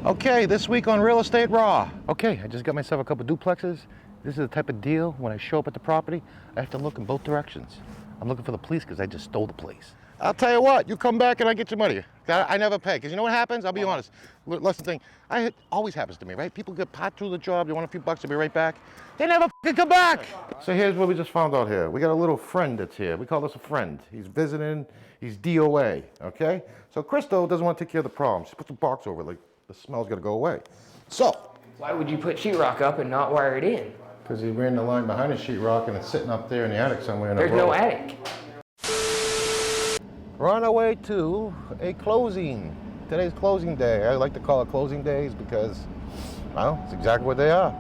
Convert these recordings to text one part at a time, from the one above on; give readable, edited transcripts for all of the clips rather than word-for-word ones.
Okay, this week on Real Estate Raw. Okay, I just got myself a couple duplexes. This is the type of deal, when I show up at the property, I have to look in both directions. I'm looking for the police because I just stole the place. I'll tell you what, you come back and I get your money. I never pay, because you know what happens? I'll be honest. Listen, thing, it always happens to me, right? People get pot through the job, they want a few bucks, they'll be right back. They never come back! So here's what we just found out here. We got a little friend that's here. We call this a friend. He's visiting, he's DOA, okay? So Crystal doesn't want to take care of the problem. She puts a box over it, like the smell's gonna go away. So. Why would you put sheetrock up and not wire it in? Because he ran the line behind the sheetrock and it's sitting up there in the attic somewhere in the road. There's no attic. We're on our way to a closing. Today's closing day. I like to call it closing days because, well, it's exactly what they are.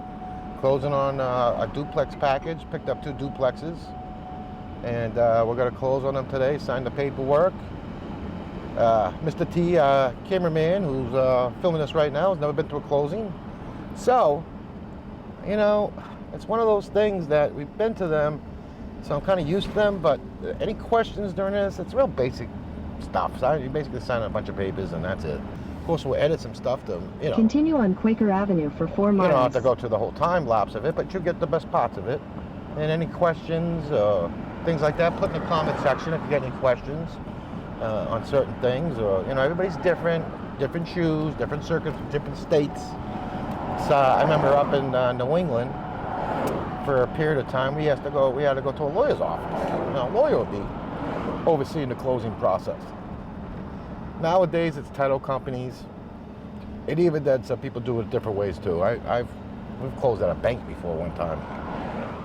Closing on a duplex package, picked up 2 duplexes. And we're gonna close on them today, sign the paperwork. Mr. T, cameraman, who's filming this right now, has never been to a closing. So, you know, it's one of those things that we've been to them, so I'm kind of used to them, but any questions during this, it's real basic stuff. So you basically sign a bunch of papers and that's it. Of course, we'll edit some stuff to, you know. Continue on Quaker Avenue for 4 miles. You don't have to go to the whole time lapse of it, but you get the best parts of it. And any questions, things like that, put in the comment section if you get any questions on certain things. Or, you know, everybody's different shoes, different circuits, different states. So I remember up in New England, for a period of time, we had to go to a lawyer's office. Now, a lawyer would be overseeing the closing process. Nowadays, it's title companies. It even did, some people do it different ways too. We've closed at a bank before one time.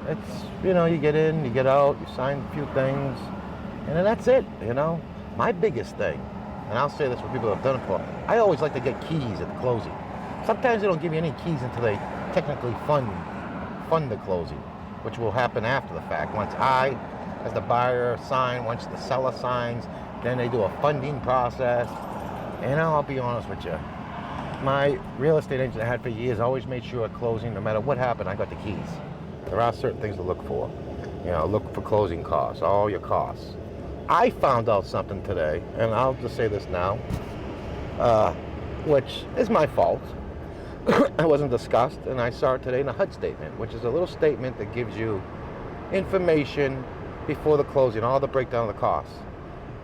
It's, you know, you get in, you get out, you sign a few things, and then that's it, you know. My biggest thing, and I'll say this for people that have done it before, I always like to get keys at the closing. Sometimes they don't give you any keys until they technically fund the closing, which will happen after the fact. Once I, as the buyer, sign, once the seller signs, then they do a funding process. And I'll be honest with you, my real estate agent I had for years always made sure at closing, no matter what happened, I got the keys. There are certain things to look for. You know, look for closing costs, all your costs. I found out something today, and I'll just say this now, which is my fault. I wasn't discussed, and I saw it today in a HUD statement, which is a little statement that gives you information before the closing, all the breakdown of the costs.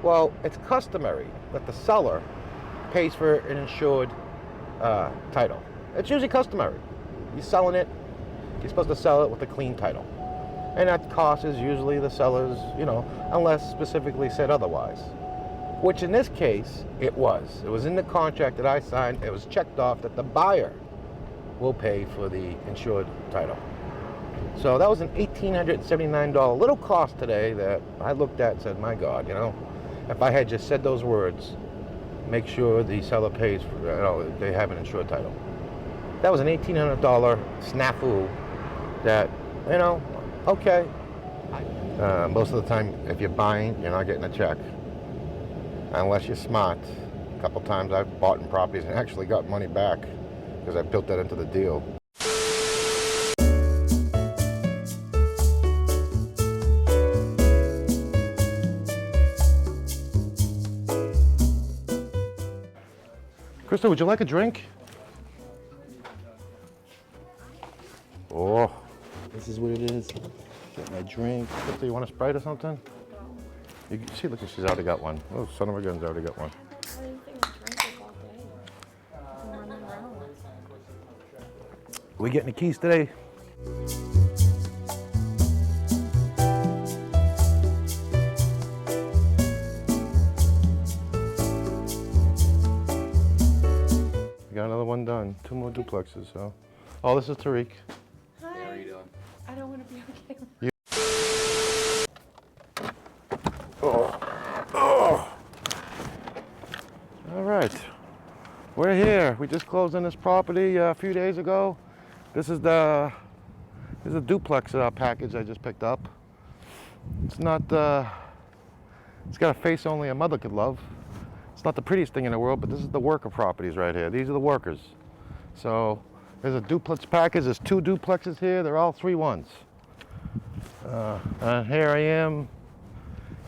Well, it's customary that the seller pays for an insured title. It's usually customary. You're selling it, you're supposed to sell it with a clean title. And that cost is usually the seller's, you know, unless specifically said otherwise. Which in this case, it was. It was in the contract that I signed. It was checked off that the buyer will pay for the insured title. So that was an $1,879 little cost today that I looked at and said, my God, you know, if I had just said those words, make sure the seller pays for, you know, they have an insured title. That was an $1,800 snafu that, you know, okay. Most of the time, if you're buying, you're not getting a check. Unless you're smart. A couple times I've bought in properties and actually got money back because I built that into the deal. Krista, would you like a drink? Oh, this is what it is. Get my drink. Krista, you want a Sprite or something? You can see, look, she's already got one. Oh, son of a gun's already got one. We getting the keys today? We got another one done. 2 more duplexes, so. Oh, this is Tariq. Hi. How are you doing? I don't want to be on camera. All right, we're here. We just closed on this property a few days ago. This is a duplex package I just picked up. It's not, it's got a face only a mother could love. It's not the prettiest thing in the world, but this is the worker properties right here. These are the workers. So there's a duplex package. There's 2 duplexes here. They're all 3-1s. And here I am,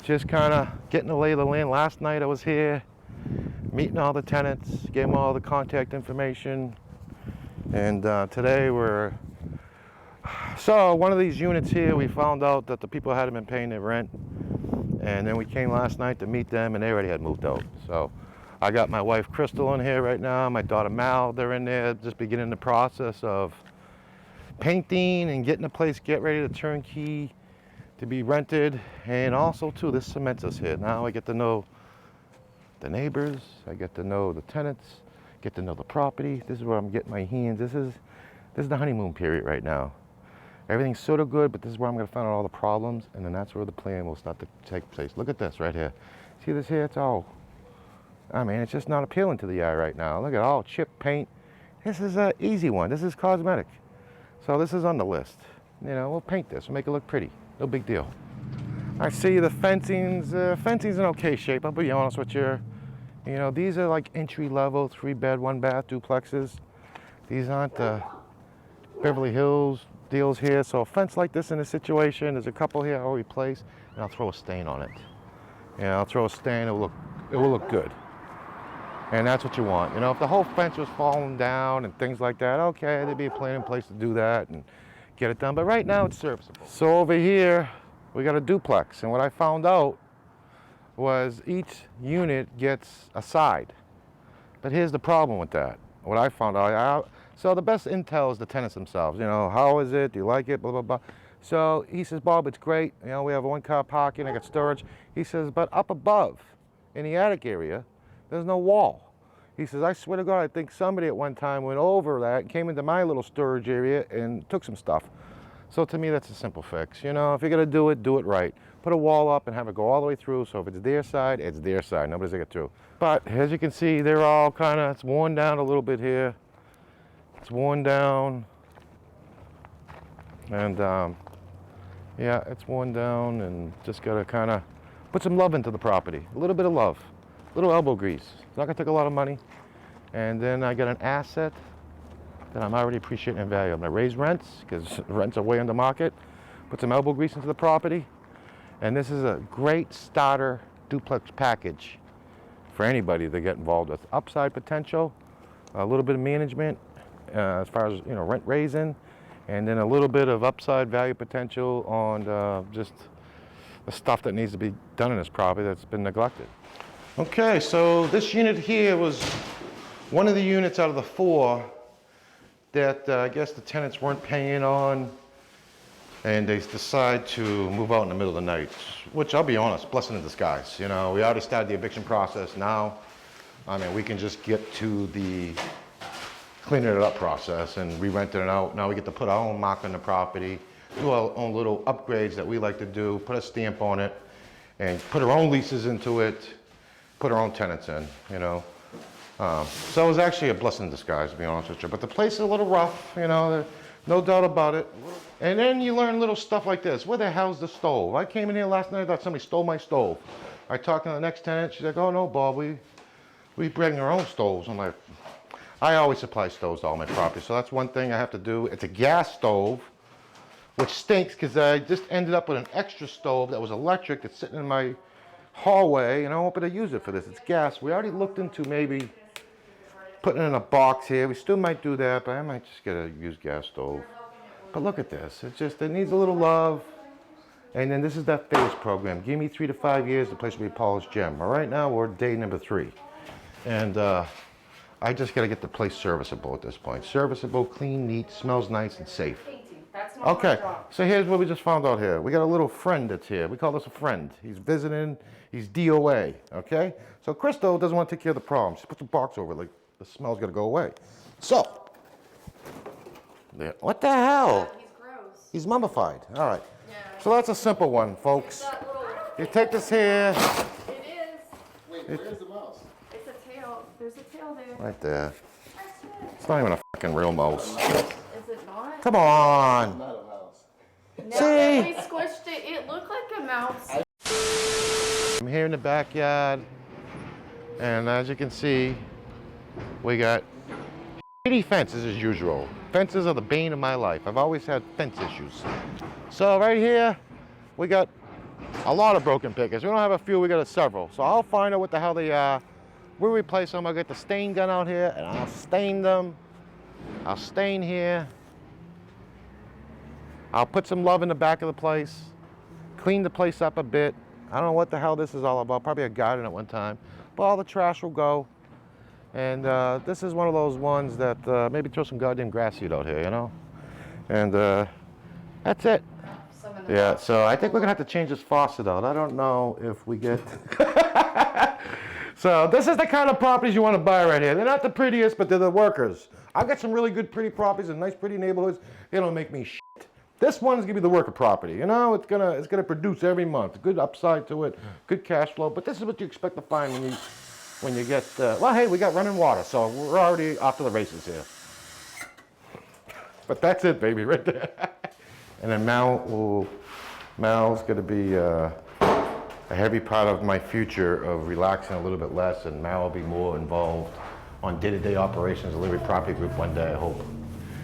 just kind of getting the lay of the land. Last night I was here. meeting all the tenants, gave them all the contact information. And today so one of these units here, we found out that the people hadn't been paying their rent. And then we came last night to meet them, and they already had moved out. So I got my wife Crystal in here right now, my daughter Mal, they're in there just beginning the process of painting and getting the place get ready to turnkey to be rented. And also too, this cements us here. Now I get to know the neighbors, I get to know the tenants, get to know the property. This is where I'm getting my hands. This is the honeymoon period right now. Everything's sort of good, but this is where I'm going to find out all the problems, and then that's where the plan will start to take place. Look at this right here. See this here? It's all, I mean, it's just not appealing to the eye right now. Look at all chipped paint. This is an easy one. This is cosmetic. So this is on the list. You know, we'll paint this, we'll make it look pretty. No big deal. I see the fencing's in okay shape. I'll be honest with you. You know, these are like entry-level, 3-bed, 1-bath duplexes. These aren't Beverly Hills deals here. So a fence like this in a situation, there's a couple here I'll replace, and I'll throw a stain on it. Yeah, I'll throw a stain, it will look good. And that's what you want. You know, if the whole fence was falling down and things like that, okay, there'd be a plan in place to do that and get it done. But right now it's serviceable. So over here, we got a duplex, and what I found out was each unit gets a side. But here's the problem with that. What I found out, so the best intel is the tenants themselves. You know, how is it? Do you like it? Blah, blah, blah. So he says, Bob, it's great. You know, we have a 1-car parking, I got storage. He says, but up above in the attic area, there's no wall. He says, I swear to God, I think somebody at one time went over that and came into my little storage area and took some stuff. So to me, that's a simple fix. You know, if you're gonna do it right. Put a wall up and have it go all the way through. So if it's their side, it's their side. Nobody's gonna get through. But as you can see, they're all kind of, it's worn down a little bit here. It's worn down. And yeah, it's worn down, and just gotta kind of put some love into the property. A little bit of love, a little elbow grease. It's not gonna take a lot of money. And then I got an asset that I'm already appreciating in value. I'm gonna raise rents, because rents are way under market. Put some elbow grease into the property. And this is a great starter duplex package for anybody to get involved with. Upside potential, a little bit of management as far as, you know, rent raising, and then a little bit of upside value potential on just the stuff that needs to be done in this property that's been neglected. Okay, so this unit here was one of the units out of the 4 that I guess the tenants weren't paying on, and they decide to move out in the middle of the night, which I'll be honest, blessing in disguise. You know, we already started the eviction process. Now, I mean, we can just get to the cleaning it up process and re-renting it out. Now we get to put our own mark on the property, do our own little upgrades that we like to do, put a stamp on it, and put our own leases into it, put our own tenants in, you know. So it was actually a blessing in disguise, to be honest with you. But the place is a little rough, you know, no doubt about it. And then you learn little stuff like this. Where the hell's the stove? I came in here last night, I thought somebody stole my stove. I talked to the next tenant, she's like, oh no, Bob, we bring our own stoves. I'm like, I always supply stoves to all my properties, so that's one thing I have to do. It's a gas stove, which stinks because I just ended up with an extra stove that was electric that's sitting in my hallway, and I won't be able to use it for this. It's gas. We already looked into maybe putting it in a box here. We still might do that, but I might just get a used gas stove. But look at this. It needs a little love. And then this is that phase program. Give me 3 to 5 years, the place will be polished Jerm. All right, now we're day number 3. And I just got to get the place serviceable at this point. Serviceable, clean, neat, smells nice, and safe. Okay, so here's what we just found out here. We got a little friend that's here. We call this a friend. He's visiting. He's DOA, okay? So Crystal doesn't want to take care of the problem. She puts a box over it, like the smell's got to go away. So, what the hell? He's gross. He's mummified. All right. Yeah. So that's a simple one, folks. You take this here. It is. Wait, where's the mouse? It's a tail. There's a tail there. Right there. It's not even a fucking real mouse. Is it not? Come on. Not a mouse. No, See? we squished it. It looked like a mouse. I'm here in the backyard, and as you can see, we got shitty fences as usual. Fences are the bane of my life. I've always had fence issues. So right here, we got a lot of broken pickets. We don't have a few, we got several. So I'll find out what the hell they are. We'll replace them. I'll get the stain gun out here and I'll stain them. I'll stain here. I'll put some love in the back of the place. Clean the place up a bit. I don't know what the hell this is all about. Probably a garden at one time. But all the trash will go. And this is one of those ones that maybe throw some goddamn grass seed out here, you know? And that's it. Yeah, so I think we're gonna have to change this faucet out. I don't know if we get... So this is the kind of properties you want to buy right here. They're not the prettiest, but they're the workers. I've got some really good pretty properties in nice pretty neighborhoods. They don't make me shit. This one's gonna be the worker property. You know, it's gonna produce every month. Good upside to it, good cash flow. But this is what you expect to find when you get. Well, hey, we got running water, so we're already off to the races here. But that's it, baby, right there. And then Mal's gonna be a heavy part of my future of relaxing a little bit less, and Mal will be more involved on day-to-day operations of Liberty Property Group one day, I hope.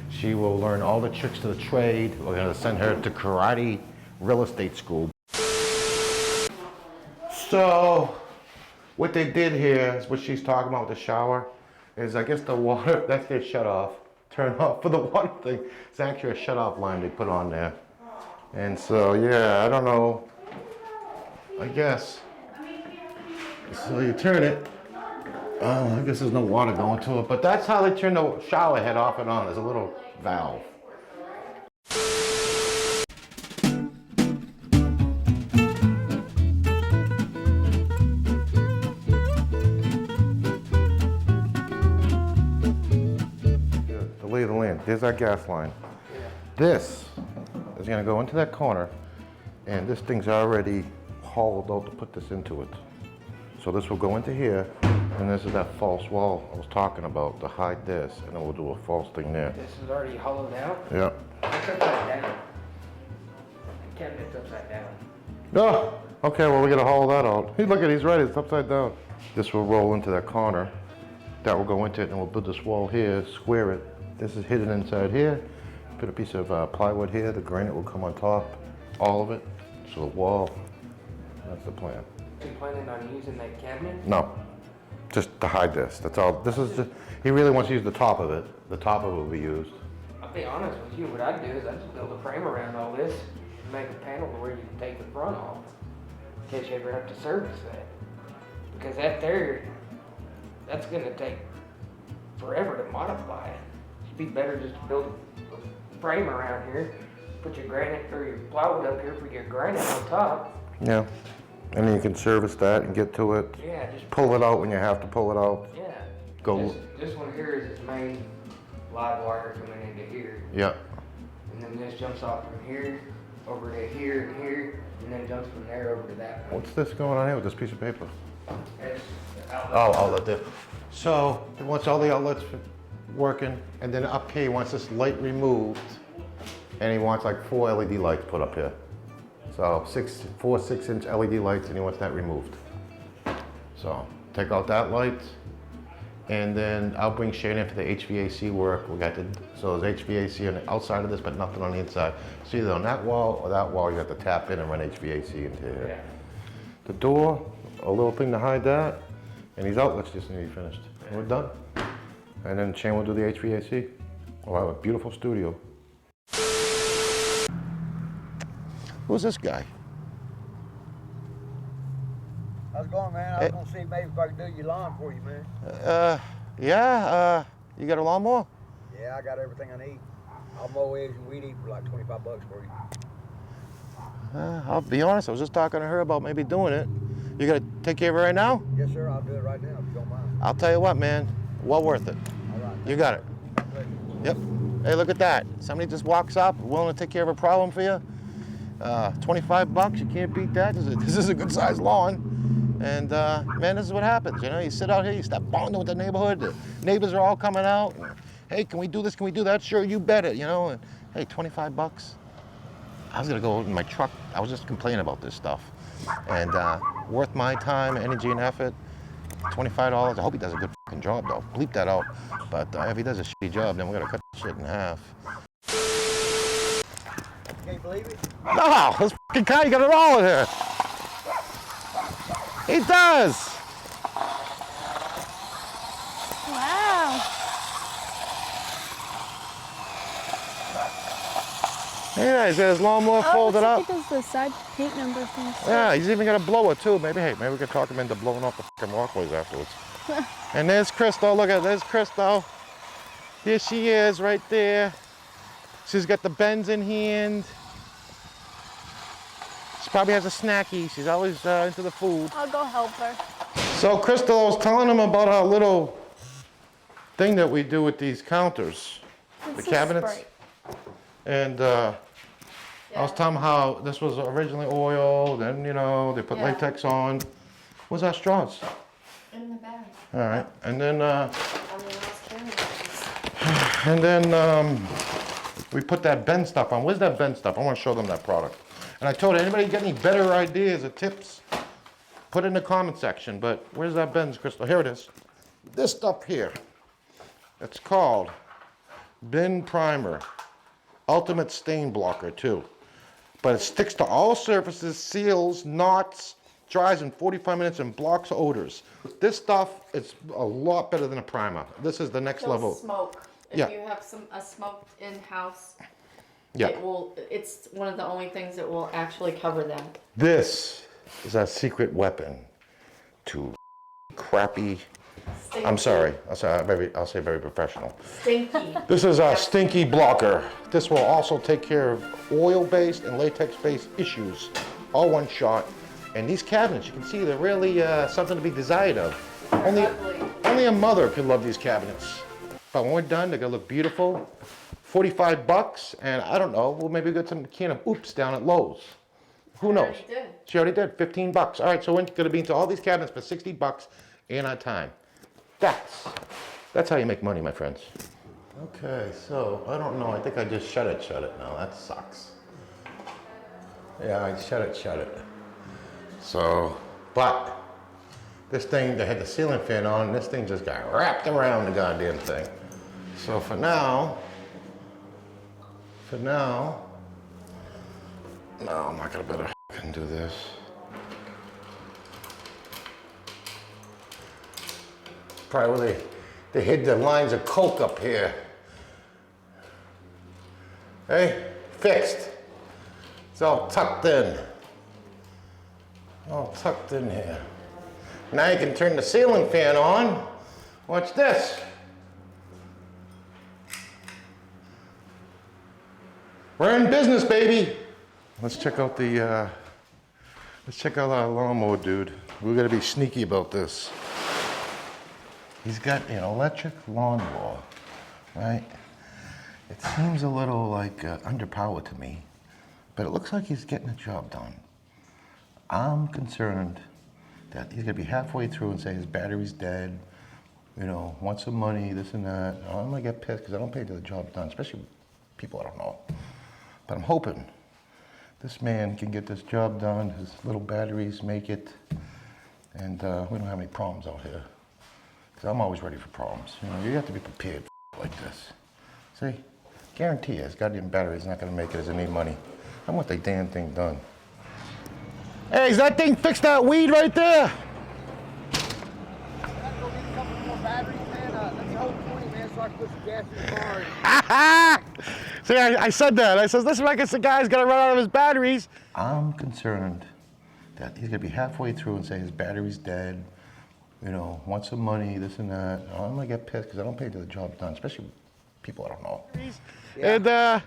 She will learn all the tricks to the trade. We're gonna send her to karate real estate school. So, what they did here is what she's talking about with the shower, is I guess the water, that's their shut off, turn off for the water thing. It's actually a shut off line they put on there. And so, yeah, I don't know, I guess. So you turn it. I guess there's no water going to it, but that's how they turn the shower head off and on. There's a little valve. The lay of the land. There's our gas line. This is going to go into that corner, and this thing's already hauled out to put this into it. So this will go into here, and this is that false wall I was talking about to hide this, and then we'll do a false thing there. This is already hollowed out? Yeah. It's upside down. The cabinet's upside down. Oh, okay, well, we gotta hollow that out. Hey, look at it, he's right, it's upside down. This will roll into that corner. That will go into it, and we'll build this wall here, square it. This is hidden inside here. Put a piece of plywood here, the granite will come on top, all of it. So the wall, that's the plan. Are you planning on using that cabinet? No, just to hide this, that's all. This is just, he really wants to use the top of it. The top of it will be used. I'll be honest with you, what I'd do is I'd just build a frame around all this and make a panel where you can take the front off in case you ever have to service that. Because that there, that's gonna take forever to modify. It'd be better just to build a frame around here, put your granite or your plywood up here for your granite on top. Yeah, and then you can service that and get to it. Yeah, just pull it out when you have to pull it out. yeah. Go. This one here is its main live wire coming into here. Yeah. And then this jumps off from here over to here and here, and then jumps from there over to that one. What's this going on here with this piece of paper? It's the outlet. Oh, outlet there. So he wants all the outlets working, and then up here he wants this light removed, and he wants like 4 LED lights put up here. So 4 6-inch LED lights, and he wants that removed. So take out that light, and then I'll bring Shane in for the HVAC work. We got so there's HVAC on the outside of this, but nothing on the inside. So either on that wall or that wall, you have to tap in and run HVAC into here. Yeah. The door, a little thing to hide that, and these outlets just need to be finished. And we're done. And then Shane will do the HVAC. We'll have a beautiful studio. Who's this guy? How's it going, man? I was gonna see maybe if I could do your lawn for you, man. Yeah, you got a lawnmower? Yeah, I got everything I need. I'll mow edge and weed eat for like $25 for you. I'll be honest, I was just talking to her about maybe doing it. You gonna take care of it right now? Yes, sir. I'll do it right now if you don't mind. I'll tell you what, man, well worth it. All right. You got it. Yep. Hey, look at that. Somebody just walks up, willing to take care of a problem for you. $25, you can't beat that. This is a good sized lawn. And man, this is what happens, you know? You sit out here, you start bonding with the neighborhood. The neighbors are all coming out. And, hey, can we do this? Can we do that? Sure, you bet it, you know? And hey, $25. I was gonna go in my truck. I was just complaining about this stuff. And worth my time, energy, and effort. $25. I hope he does a good fucking job, though. Bleep that out. But if he does a shitty job, then we're gonna cut the shit in half. Can't believe it? No, this fucking guy, you got it all in here. He does. Yeah, he's got his lawnmower folded looks up. like he does the side paint number things. Yeah, he's even got a blower too. Maybe we could talk him into blowing off the fucking walkways afterwards. And there's Crystal. Look at there's Crystal. Here she is, right there. She's got the bends in hand. She probably has a snacky. She's always into the food. I'll go help her. So Crystal, I was telling him about our little thing that we do with these counters, It's the a cabinets. Sprite. And I was telling him how this was originally oil, then they put Yeah. latex on. Where's our straws? In the bag. All right, and then I was carrying we put that bend stuff on. Where's that bend stuff? I want to show them that product. And I told anybody got any better ideas or tips, put it in the comment section. But where's that bend, Crystal? Here it is. This stuff here. It's called Bend Primer, Ultimate Stain Blocker too. But it sticks to all surfaces, seals, knots, dries in 45 minutes and blocks odors. This stuff is a lot better than a primer. This is the next level. Smoke. If Yeah. you have a smoked in-house, Yeah. it's one of the only things that will actually cover them. This is our secret weapon to crappy. I'm sorry. I'll say very professional. Stinky. This is our stinky blocker. This will also take care of oil-based and latex-based issues, all one shot. And these cabinets, you can see they're really something to be desired of. Only a mother could love these cabinets. But when we're done, they're gonna look beautiful. 45 bucks, and I don't know, we'll maybe get some can of oops down at Lowe's. Who knows? already did. She already did, 15 bucks. All right, so we're gonna be into all these cabinets for 60 bucks in our time. That's how you make money, my friends. Okay, so I don't know, I think I just shut it now. That sucks. Yeah, I shut it. So, but this thing, they had the ceiling fan on, and this thing just got wrapped around the goddamn thing. So for now, no, I'm not gonna better fucking do this. Probably they hid the lines of coke up here. Hey, fixed. It's all tucked in. All tucked in here. Now you can turn the ceiling fan on. Watch this. We're in business, baby. Let's check out our lawnmower dude. We're gonna be sneaky about this. He's got an electric lawnmower, right? It seems a little like underpowered to me, but it looks like he's getting the job done. I'm concerned that he's gonna be halfway through and say his battery's dead, want some money, this and that. I'm gonna get pissed because I don't pay till the job's done, especially people I don't know. But I'm hoping this man can get this job done, his little batteries make it, and we don't have any problems out here. Because I'm always ready for problems. You have to be prepared for like this. See, guarantee you, his goddamn battery's not gonna make it as I need money. I want the damn thing done. Hey, is that thing fixed that weed right there? See, I said that. I says, this like it's the guy's gonna run out of his batteries. I'm concerned that he's gonna be halfway through and say his battery's dead, want some money, this and that. I'm gonna get pissed because I don't pay till the job's done, especially people I don't know. Yeah. And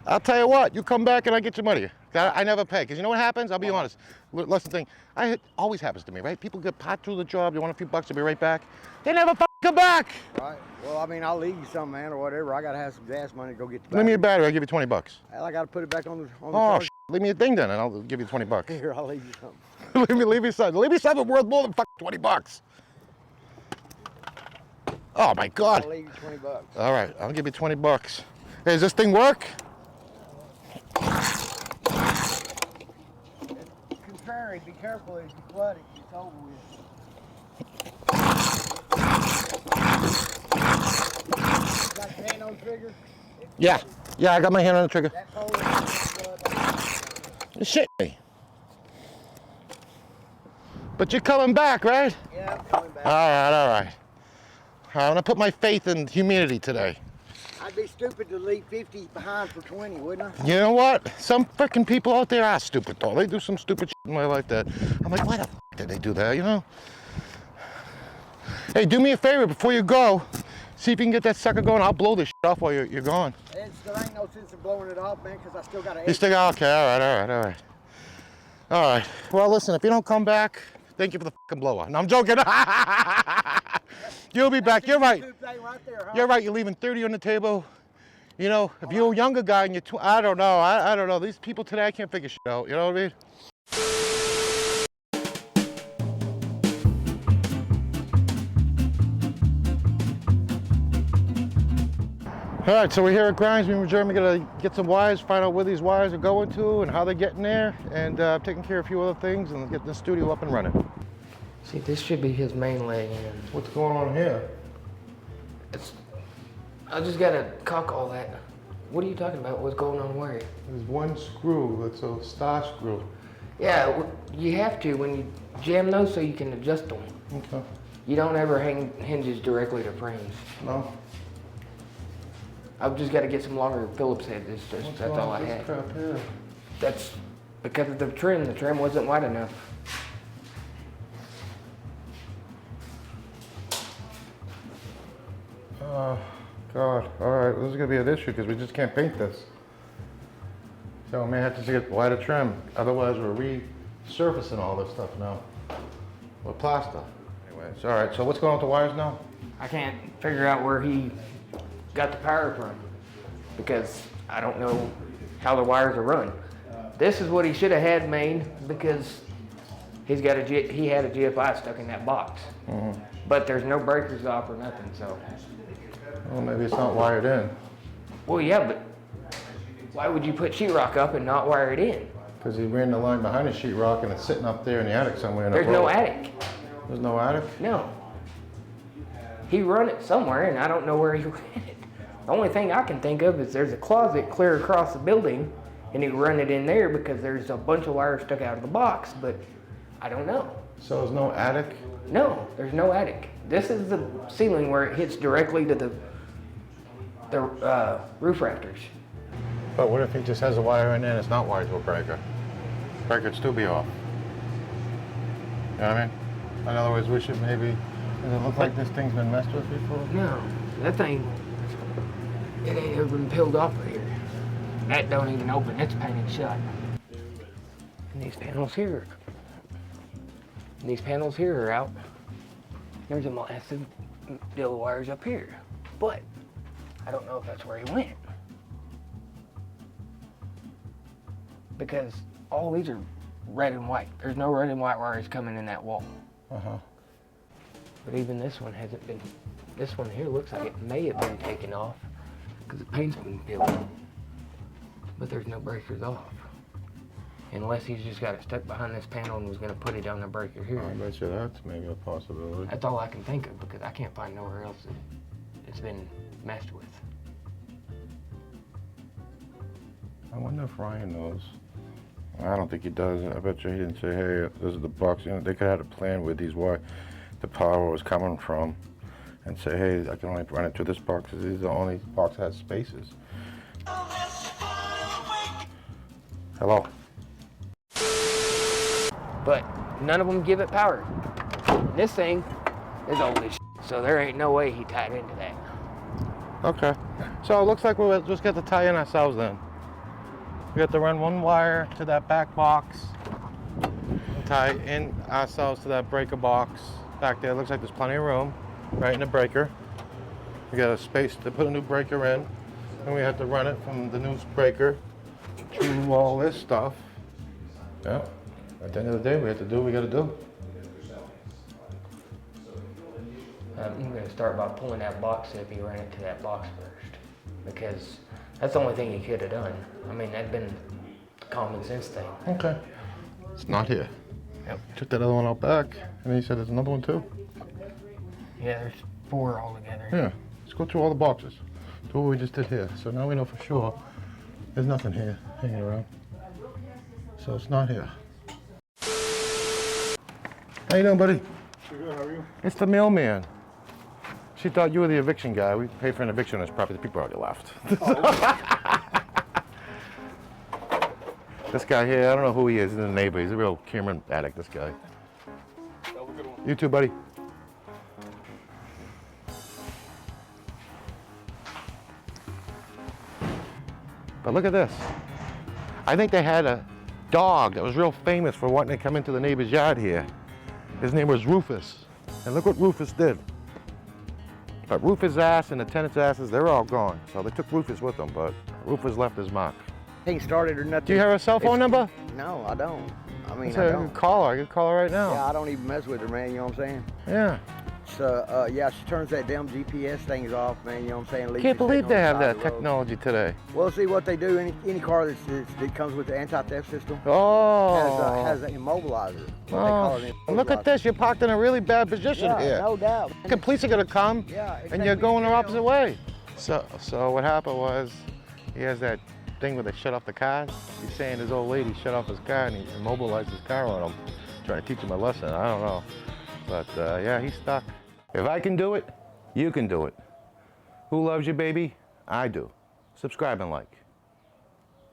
I'll tell you what, you come back and I get your money. I never pay, because you know what happens? I'll be honest. Listen, thing, it always happens to me, right? People get pot through the job, they want a few bucks, they'll be right back. They never come back. Right. Well, I mean, I'll leave you some, man, or whatever. I gotta have some gas money to go get the battery. Leave me a battery, I'll give you 20 bucks. Hell, I gotta put it back on the Oh, charger. leave me a thing then, and I'll give you 20 bucks. Here, I'll leave you something. leave me something. Leave me something worth more than fucking 20 bucks. Oh my God. I'll leave you 20 bucks. All right, I'll give you 20 bucks. Hey, does this thing work? Contrary, be careful as you flood it, it's over with. You got your hand on the trigger? Yeah, I got my hand on the trigger. That pole is Shit me. But you're coming back, right? Yeah, I'm coming back. All right. I'm gonna put my faith in humanity today. I I'd be stupid to leave 50 behind for 20, wouldn't I? You know what? Some freaking people out there are stupid though. They do some stupid shit in my life that I'm like, why the f did they do that, you know? Hey, do me a favor before you go. See if you can get that sucker going. I'll blow this shit off while you're gone. There ain't no sense in blowing it off, man, because I still got to You still got, okay, all right. All right, well listen, if you don't come back, thank you for the fucking blower. No, I'm joking. You'll be back, you're right. You're right, you're leaving 30 on the table. You know, if you're a younger guy and you're, I don't know, I don't know. These people today, I can't figure shit out, you know what I mean? All right, so we're here at Grimes. Me and Jerm are gonna get some wires, find out where these wires are going to and how they're getting there, and taking care of a few other things and get the studio up and running. See, this should be his main leg in. What's going on here? I just gotta caulk all that. What are you talking about? What's going on where? There's one screw, that's a star screw. Yeah, you have to when you jam those so you can adjust them. Okay. You don't ever hang hinges directly to frames. No? I've just got to get some longer Phillips heads. That's all I had. Crap here? That's because of the trim. The trim wasn't wide enough. God. All right, this is gonna be an issue because we just can't paint this. So we may have to get wider trim. Otherwise, we're resurfacing all this stuff now with plaster. Anyways, all right. So what's going on with the wires now? I can't figure out where he got the power from because I don't know how the wires are run. This is what he should have had main because he had a GFI stuck in that box. Mm-hmm. But there's no breakers off or nothing, so. Well, maybe it's not wired in. Well, yeah, but why would you put sheetrock up and not wire it in? Because he ran the line behind the sheetrock and it's sitting up there in the attic somewhere in the There's no attic. There's no attic? No. He run it somewhere and I don't know where he ran it. The only thing I can think of is there's a closet clear across the building and he run it in there because there's a bunch of wires stuck out of the box, but I don't know. So there's no attic? No, there's no attic. This is the ceiling where it hits directly to the roof rafters. But what if he just has a wire in there and it's not wired to a breaker? Breaker would still be off. You know what I mean? In other words, we should maybe, does it look like this thing's been messed with before? No, that thing, it ain't ever been peeled off right here. That don't even open, it's painted shut. And these panels here are out. There's a massive deal of wires up here. But I don't know if that's where he went. Because all these are red and white. There's no red and white wires coming in that wall. Uh-huh. But even this one hasn't been, this one here looks like it may have been taken off because the paint's been peeled. But there's no breakers off. Unless he's just got it stuck behind this panel and was gonna put it on the breaker here. I bet you that's maybe a possibility. That's all I can think of because I can't find nowhere else that it's been messed with. I wonder if Ryan knows. I don't think he does. I bet you he didn't say, hey, this is the box. You know, they could have had a plan with these where the power was coming from and say, hey, I can only run it to this box because this is the only box that has spaces. Hello? But none of them give it power. This thing is old as shit, so there ain't no way he tied into that. Okay. So it looks like we'll just get to tie in ourselves then. We have to run one wire to that back box and tie in ourselves to that breaker box back there. Looks like there's plenty of room right in the breaker. We got a space to put a new breaker in, and we have to run it from the new breaker to all this stuff. Yeah. At the end of the day, we have to do what we got to do. I'm gonna start by pulling that box if he ran it to that box first, because that's the only thing he could have done. I mean, that'd been a common sense thing. Okay. It's not here. Yep. Took that other one out back, and he said there's another one too. Yeah, there's 4 altogether. Yeah. Let's go through all the boxes. Do what we just did here. So now we know for sure there's nothing here hanging around. So it's not here. How you doing, buddy? Good, how are you? It's the mailman. She thought you were the eviction guy. We paid for an eviction on this property. The people already left. This guy here, I don't know who he is. He's a neighbor. He's a real Cameron addict, this guy. Have a good one. You too, buddy. But look at this. I think they had a dog that was real famous for wanting to come into the neighbor's yard here. His name was Rufus. And look what Rufus did. But Rufus' ass and the tenants' asses, they're all gone. So they took Rufus with them, but Rufus left his mark. Ain't started or nothing. Do you have a cell phone number? No, I don't. I mean, I can call her. I can call her right now. Yeah, I don't even mess with her, man. You know what I'm saying? Yeah. So, yeah, she turns that damn GPS things off, man. You know what I'm saying? Leaves Can't you believe sitting they on the have side that of the road. technology today. Well, see what they do. Any car that comes with the anti-theft system Oh. has an immobilizer. What they call it, an Look at immobilizer. this. You're parked in a really bad position Yeah, here. no doubt. The police are going to come, Yeah, and you're exactly. going the opposite way. So what happened was, he has that thing where they shut off the car. He's saying his old lady shut off his car, and he immobilized his car on him, trying to teach him a lesson. I don't know. But yeah, he's stuck. If I can do it, you can do it. Who loves you, baby? I do. Subscribe and like.